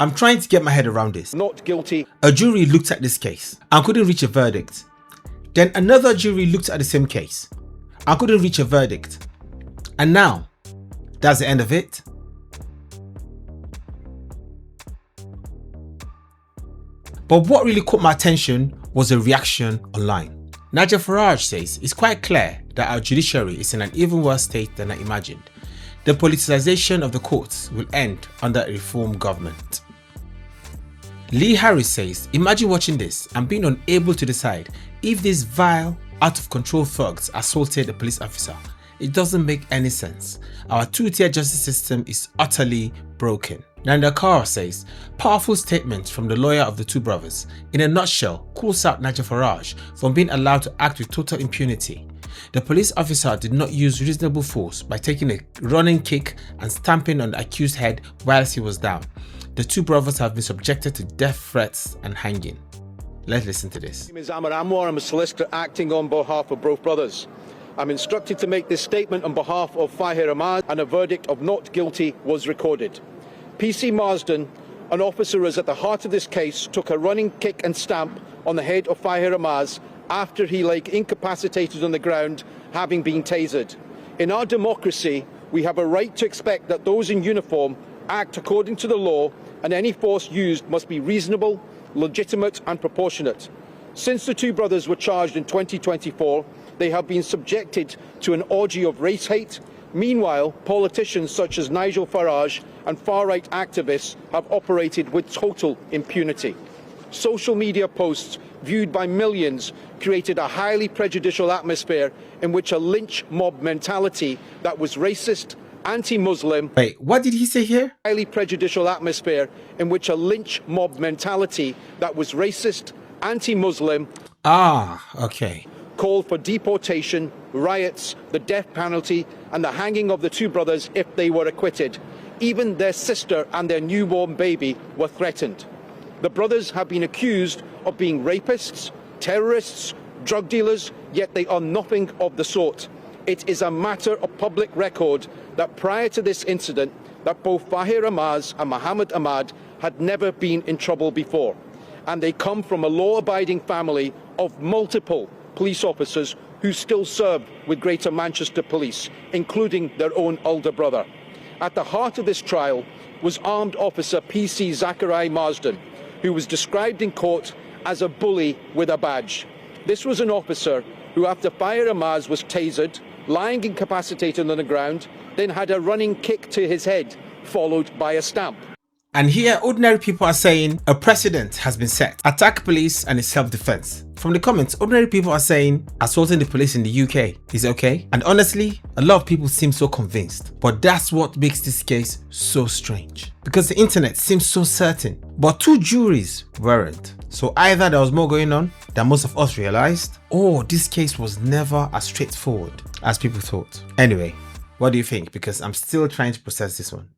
I'm trying to get my head around this. Not guilty. A jury looked at this case and couldn't reach a verdict. Then another jury looked at the same case and couldn't reach a verdict. And now, that's the end of it. But what really caught my attention was a reaction online. Nigel Farage says it's quite clear that our judiciary is in an even worse state than I imagined. The politicization of the courts will end under a reform government. Lee Harris says, imagine watching this and being unable to decide if these vile, out-of-control thugs assaulted a police officer. It doesn't make any sense. Our two-tier justice system is utterly broken. Nanda Kaur says, powerful statement from the lawyer of the two brothers. In a nutshell, calls out Nigel Farage from being allowed to act with total impunity. The police officer did not use reasonable force by taking a running kick and stamping on the accused's head whilst he was down. The two brothers have been subjected to death threats and hanging. Let's listen to this. My name is Amar Anwar. I'm a solicitor acting on behalf of both brothers. I'm instructed to make this statement on behalf of Fahir Ahmad, and a verdict of not guilty was recorded. PC Marsden, an officer who is at the heart of this case, took a running kick and stamp on the head of Fahir Ahmad after he lay incapacitated on the ground, having been tasered. In our democracy, we have a right to expect that those in uniform act according to the law, and any force used must be reasonable, legitimate and proportionate. Since the two brothers were charged in 2024, they have been subjected to an orgy of race hate. Meanwhile, politicians such as Nigel Farage and far-right activists have operated with total impunity. Social media posts viewed by millions created a highly prejudicial atmosphere in which a lynch mob mentality that was racist, anti-Muslim. Wait, what did he say here? Highly prejudicial atmosphere in which a lynch mob mentality that was racist, anti-Muslim. Okay. Called for deportation, riots, the death penalty and the hanging of the two brothers if they were acquitted. Even their sister and their newborn baby were threatened. The brothers have been accused of being rapists, terrorists, drug dealers, yet they are nothing of the sort. It is a matter of public record that prior to this incident, that both Fahir Ahmad and Muhammad Ahmad had never been in trouble before. And they come from a law-abiding family of multiple police officers who still serve with Greater Manchester Police, including their own older brother. At the heart of this trial was armed officer PC Zachary Marsden, who was described in court as a bully with a badge. This was an officer who, after Fahir Ahmad was tasered, lying incapacitated on the ground, then had a running kick to his head, followed by a stamp. And here, ordinary people are saying a precedent has been set. Attack police and it's self-defense. From the comments, ordinary people are saying assaulting the police in the UK is okay. And honestly, a lot of people seem so convinced. But that's what makes this case so strange. Because the internet seems so certain. But two juries weren't. So either there was more going on than most of us realized, or this case was never as straightforward as people thought. Anyway, what do you think? Because I'm still trying to process this one.